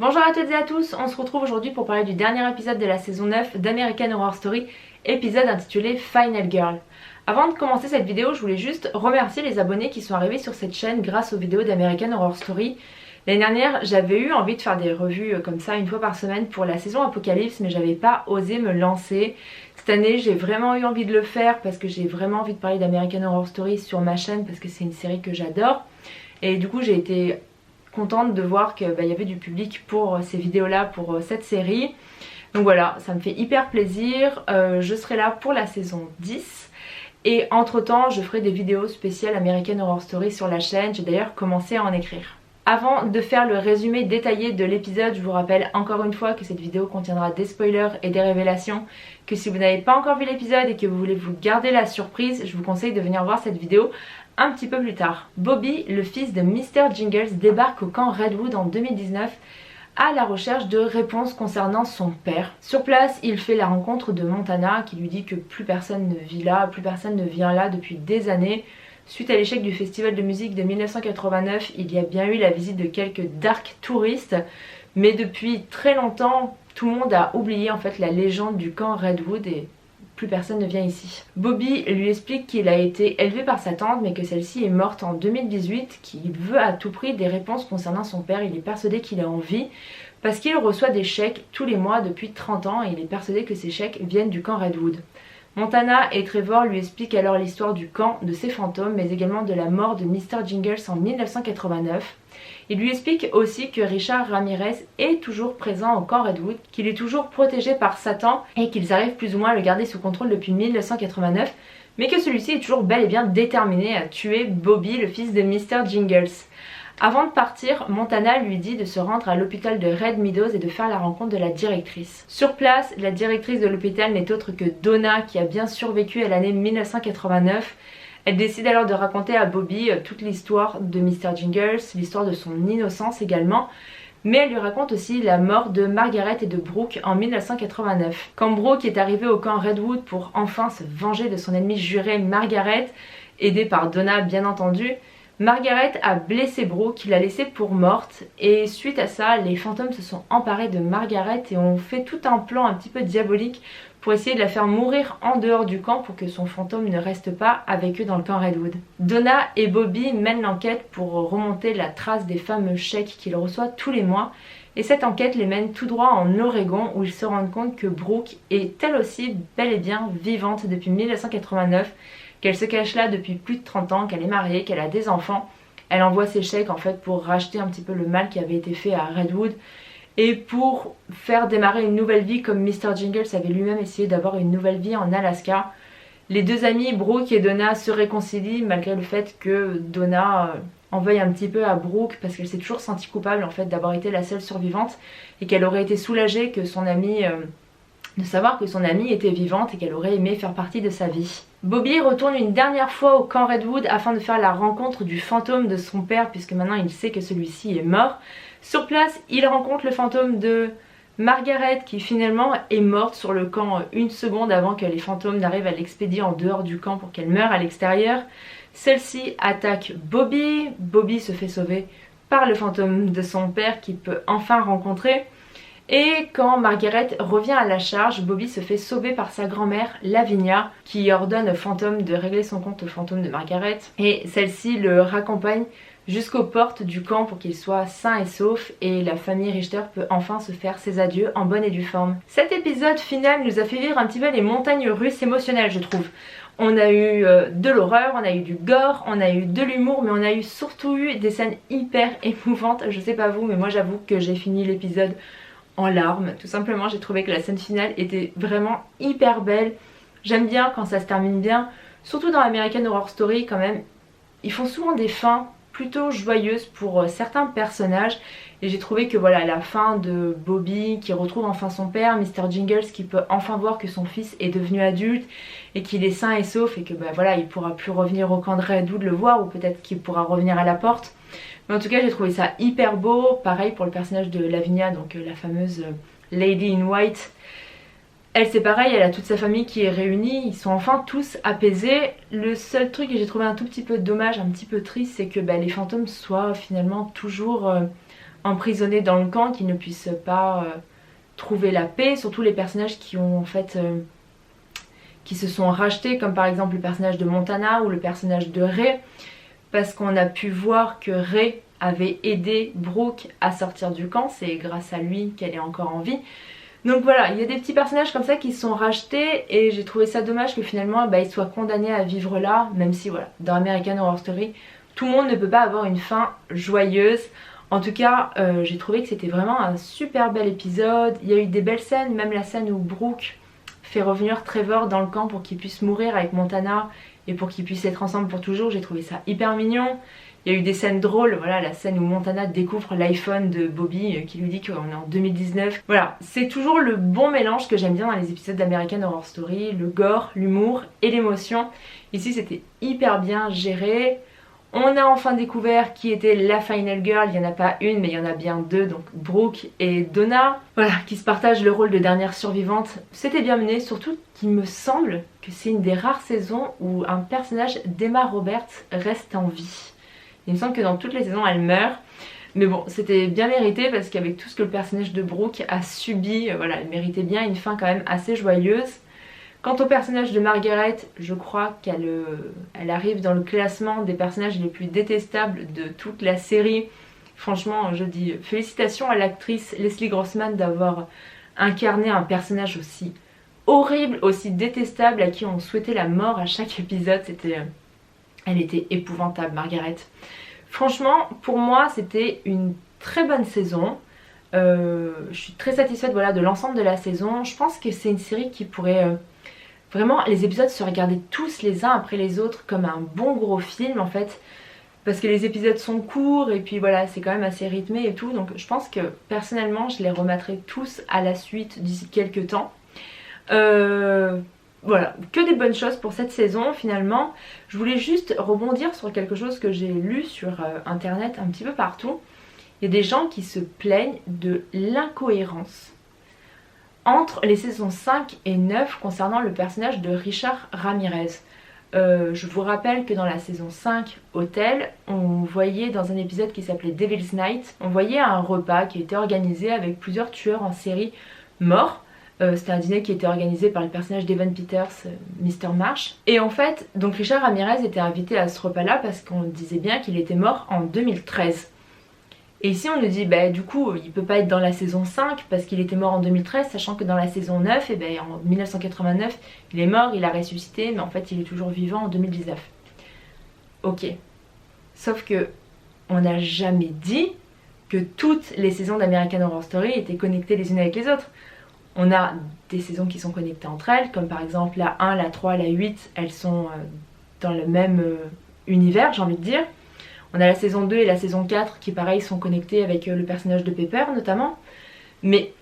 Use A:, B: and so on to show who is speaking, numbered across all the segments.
A: Bonjour à toutes et à tous, on se retrouve aujourd'hui pour parler du dernier épisode de la saison 9 d'American Horror Story, épisode intitulé Final Girl. Avant de commencer cette vidéo, je voulais juste remercier les abonnés qui sont arrivés sur cette chaîne grâce aux vidéos d'American Horror Story. L'année dernière, j'avais eu envie de faire des revues comme ça une fois par semaine pour la saison Apocalypse, mais j'avais pas osé me lancer. Cette année, j'ai vraiment eu envie de le faire parce que j'ai vraiment envie de parler d'American Horror Story sur ma chaîne parce que c'est une série que j'adore. Et du coup, j'ai été contente de voir qu'il y avait du public pour ces vidéos là, pour cette série. Donc voilà, ça me fait hyper plaisir. Je serai là pour la saison 10 et entre temps je ferai des vidéos spéciales American Horror Story sur la chaîne. J'ai d'ailleurs commencé à en écrire. Avant de faire le résumé détaillé de l'épisode, je vous rappelle encore une fois que cette vidéo contiendra des spoilers et des révélations, que si vous n'avez pas encore vu l'épisode et que vous voulez vous garder la surprise, je vous conseille de venir voir cette vidéo un petit peu plus tard. Bobby, le fils de Mr. Jingles, débarque au camp Redwood en 2019 à la recherche de réponses concernant son père. Sur place, il fait la rencontre de Montana qui lui dit que plus personne ne vit là, plus personne ne vient là depuis des années. Suite à l'échec du festival de musique de 1989, il y a bien eu la visite de quelques dark touristes, mais depuis très longtemps, tout le monde a oublié en fait la légende du camp Redwood et plus personne ne vient ici. Bobby lui explique qu'il a été élevé par sa tante mais que celle-ci est morte en 2018, qu'il veut à tout prix des réponses concernant son père. Il est persuadé qu'il est en vie parce qu'il reçoit des chèques tous les mois depuis 30 ans et il est persuadé que ces chèques viennent du camp Redwood. Montana et Trevor lui expliquent alors l'histoire du camp, de ses fantômes, mais également de la mort de Mr. Jingles en 1989. Il lui explique aussi que Richard Ramirez est toujours présent au camp Redwood, qu'il est toujours protégé par Satan et qu'ils arrivent plus ou moins à le garder sous contrôle depuis 1989, mais que celui-ci est toujours bel et bien déterminé à tuer Bobby, le fils de Mr. Jingles. Avant de partir, Montana lui dit de se rendre à l'hôpital de Red Meadows et de faire la rencontre de la directrice. Sur place, la directrice de l'hôpital n'est autre que Donna qui a bien survécu à l'année 1989. Elle décide alors de raconter à Bobby toute l'histoire de Mr. Jingles, l'histoire de son innocence également, mais elle lui raconte aussi la mort de Margaret et de Brooke en 1989. Quand Brooke est arrivé au camp Redwood pour enfin se venger de son ennemie jurée Margaret, aidée par Donna bien entendu, Margaret a blessé Brooke, l'a laissée pour morte et suite à ça, les fantômes se sont emparés de Margaret et ont fait tout un plan un petit peu diabolique pour essayer de la faire mourir en dehors du camp pour que son fantôme ne reste pas avec eux dans le camp Redwood. Donna et Bobby mènent l'enquête pour remonter la trace des fameux chèques qu'il reçoit tous les mois et cette enquête les mène tout droit en Oregon où ils se rendent compte que Brooke est elle aussi bel et bien vivante depuis 1989, qu'elle se cache là depuis plus de 30 ans, qu'elle est mariée, qu'elle a des enfants. Elle envoie ses chèques en fait pour racheter un petit peu le mal qui avait été fait à Redwood et pour faire démarrer une nouvelle vie comme Mr. Jingles avait lui-même essayé d'avoir une nouvelle vie en Alaska. Les deux amis, Brooke et Donna, se réconcilient malgré le fait que Donna en veuille un petit peu à Brooke parce qu'elle s'est toujours sentie coupable en fait d'avoir été la seule survivante et qu'elle aurait été soulagée que son amie... de savoir que son amie était vivante et qu'elle aurait aimé faire partie de sa vie. Bobby retourne une dernière fois au camp Redwood afin de faire la rencontre du fantôme de son père puisque maintenant il sait que celui-ci est mort. Sur place, il rencontre le fantôme de Margaret qui finalement est morte sur le camp une seconde avant que les fantômes n'arrivent à l'expédier en dehors du camp pour qu'elle meure à l'extérieur. Celle-ci attaque Bobby, Bobby se fait sauver par le fantôme de son père qu'il peut enfin rencontrer. Et quand Margaret revient à la charge, Bobby se fait sauver par sa grand-mère Lavinia qui ordonne au fantôme de régler son compte au fantôme de Margaret et celle-ci le raccompagne jusqu'aux portes du camp pour qu'il soit sain et sauf et la famille Richter peut enfin se faire ses adieux en bonne et due forme. Cet épisode final nous a fait vivre un petit peu les montagnes russes émotionnelles je trouve. On a eu de l'horreur, on a eu du gore, on a eu de l'humour, mais on a eu surtout eu des scènes hyper émouvantes. Je sais pas vous, mais moi j'avoue que j'ai fini l'épisode en larmes. Tout simplement, j'ai trouvé que la scène finale était vraiment hyper belle. J'aime bien quand ça se termine bien, surtout dans American Horror Story quand même. Ils font souvent des fins plutôt joyeuses pour certains personnages et j'ai trouvé que voilà la fin de Bobby qui retrouve enfin son père, Mr. Jingles qui peut enfin voir que son fils est devenu adulte et qu'il est sain et sauf et que voilà il pourra plus revenir au camp de Redwood le voir ou peut-être qu'il pourra revenir à la porte. Mais en tout cas j'ai trouvé ça hyper beau, pareil pour le personnage de Lavinia, donc la fameuse Lady in White. Elle c'est pareil, elle a toute sa famille qui est réunie, ils sont enfin tous apaisés. Le seul truc que j'ai trouvé un tout petit peu dommage, un petit peu triste, c'est que les fantômes soient finalement toujours emprisonnés dans le camp, qu'ils ne puissent pas trouver la paix, surtout les personnages qui ont en fait qui se sont rachetés, comme par exemple le personnage de Montana ou le personnage de Ray, parce qu'on a pu voir que Ray avait aidé Brooke à sortir du camp, c'est grâce à lui qu'elle est encore en vie. Donc voilà, il y a des petits personnages comme ça qui se sont rachetés et j'ai trouvé ça dommage que finalement ils soient condamnés à vivre là, même si voilà, dans American Horror Story, tout le monde ne peut pas avoir une fin joyeuse. En tout cas, j'ai trouvé que c'était vraiment un super bel épisode. Il y a eu des belles scènes, même la scène où Brooke fait revenir Trevor dans le camp pour qu'il puisse mourir avec Montana et pour qu'ils puissent être ensemble pour toujours. J'ai trouvé ça hyper mignon. Il y a eu des scènes drôles, voilà, la scène où Montana découvre l'iPhone de Bobby qui lui dit qu'on est en 2019. Voilà, c'est toujours le bon mélange que j'aime bien dans les épisodes d'American Horror Story, le gore, l'humour et l'émotion. Ici c'était hyper bien géré. On a enfin découvert qui était la Final Girl, il n'y en a pas une mais il y en a bien deux, donc Brooke et Donna, voilà, qui se partagent le rôle de dernière survivante. C'était bien mené, surtout qu'il me semble que c'est une des rares saisons où un personnage d'Emma Roberts reste en vie. Il me semble que dans toutes les saisons elle meurt, mais bon c'était bien mérité parce qu'avec tout ce que le personnage de Brooke a subi, voilà, elle méritait bien une fin quand même assez joyeuse. Quant au personnage de Margaret, je crois qu'elle elle arrive dans le classement des personnages les plus détestables de toute la série. Franchement, je dis félicitations à l'actrice Leslie Grossman d'avoir incarné un personnage aussi horrible, aussi détestable, à qui on souhaitait la mort à chaque épisode. Elle était épouvantable, Margaret. Franchement, pour moi, c'était une très bonne saison. Je suis très satisfaite, voilà, de l'ensemble de la saison. Je pense que c'est une série qui pourrait... Vraiment, les épisodes se regardaient tous les uns après les autres comme un bon gros film en fait. Parce que les épisodes sont courts et puis voilà, c'est quand même assez rythmé et tout. Donc je pense que personnellement, je les remettrai tous à la suite d'ici quelques temps. Voilà, que des bonnes choses pour cette saison finalement. Je voulais juste rebondir sur quelque chose que j'ai lu sur internet un petit peu partout. Il y a des gens qui se plaignent de l'incohérence entre les saisons 5 et 9 concernant le personnage de Richard Ramirez. Je vous rappelle que dans la saison 5, Hôtel, on voyait dans un épisode qui s'appelait Devil's Night, on voyait un repas qui était organisé avec plusieurs tueurs en série morts. C'était un dîner qui était organisé par le personnage d'Evan Peters, Mr. Marsh. Et en fait, donc Richard Ramirez était invité à ce repas-là parce qu'on disait bien qu'il était mort en 2013. Et ici on nous dit bah du coup il peut pas être dans la saison 5 parce qu'il était mort en 2013, sachant que dans la saison 9, et ben en 1989 il est mort, il a ressuscité, mais en fait il est toujours vivant en 2019. Ok. Sauf que on n'a jamais dit que toutes les saisons d'American Horror Story étaient connectées les unes avec les autres. On a des saisons qui sont connectées entre elles, comme par exemple la 1, la 3, la 8, elles sont dans le même univers, j'ai envie de dire. On a la saison 2 et la saison 4 qui pareil sont connectés avec le personnage de Pepper notamment. Mais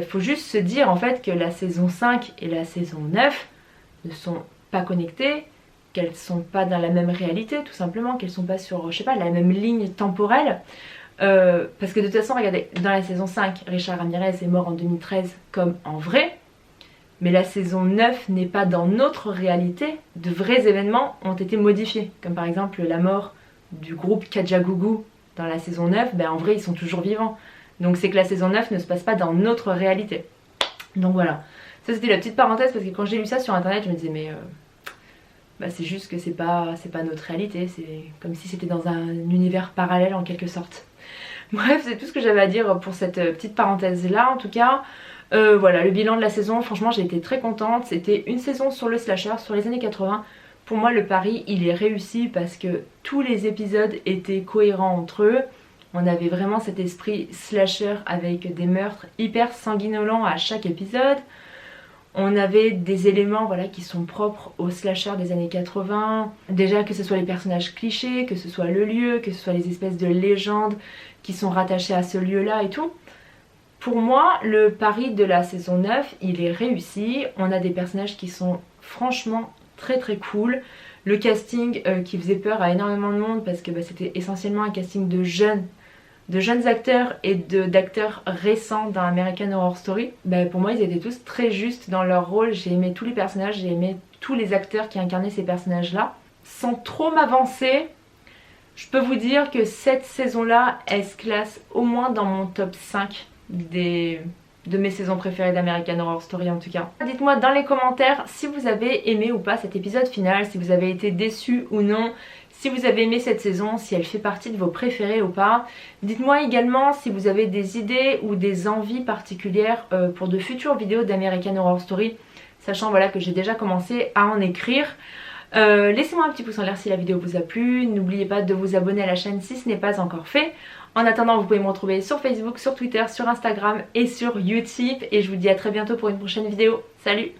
A: faut juste se dire en fait que la saison 5 et la saison 9 ne sont pas connectées, qu'elles sont pas dans la même réalité tout simplement, qu'elles sont pas sur, je sais pas, la même ligne temporelle. Parce que de toute façon, regardez, dans la saison 5, Richard Ramirez est mort en 2013 comme en vrai. Mais la saison 9 n'est pas dans notre réalité. De vrais événements ont été modifiés. Comme par exemple la mort du groupe Kajagoogoo dans la saison 9, en vrai ils sont toujours vivants. Donc c'est que la saison 9 ne se passe pas dans notre réalité. Donc voilà, ça c'était la petite parenthèse parce que quand j'ai lu ça sur internet je me disais mais c'est juste que c'est pas notre réalité, c'est comme si c'était dans un univers parallèle en quelque sorte. Bref, c'est tout ce que j'avais à dire pour cette petite parenthèse là en tout cas. Voilà, le bilan de la saison, franchement j'ai été très contente. C'était une saison sur le slasher, sur les années 80. Pour moi le pari il est réussi parce que tous les épisodes étaient cohérents entre eux. On avait vraiment cet esprit slasher avec des meurtres hyper sanguinolents à chaque épisode. On avait des éléments voilà, qui sont propres au slasher des années 80. Déjà que ce soit les personnages clichés, que ce soit le lieu, que ce soit les espèces de légendes qui sont rattachées à ce lieu-là et tout. Pour moi, le pari de la saison 9, il est réussi. On a des personnages qui sont franchement très très cool. Le casting qui faisait peur à énormément de monde parce que c'était essentiellement un casting de jeunes acteurs et d'acteurs récents dans American Horror Story. Pour moi ils étaient tous très justes dans leur rôle. J'ai aimé tous les personnages, j'ai aimé tous les acteurs qui incarnaient ces personnages là. Sans trop m'avancer, Je peux vous dire que cette saison-là, elle se classe au moins dans mon top 5 de mes saisons préférées d'American Horror Story en tout cas. Dites-moi dans les commentaires si vous avez aimé ou pas cet épisode final, si vous avez été déçu ou non, si vous avez aimé cette saison, si elle fait partie de vos préférés ou pas. Dites-moi également si vous avez des idées ou des envies particulières pour de futures vidéos d'American Horror Story, sachant voilà que j'ai déjà commencé à en écrire. Laissez-moi un petit pouce en l'air si la vidéo vous a plu, n'oubliez pas de vous abonner à la chaîne si ce n'est pas encore fait. En attendant, vous pouvez me retrouver sur Facebook, sur Twitter, sur Instagram et sur YouTube. Et je vous dis à très bientôt pour une prochaine vidéo. Salut!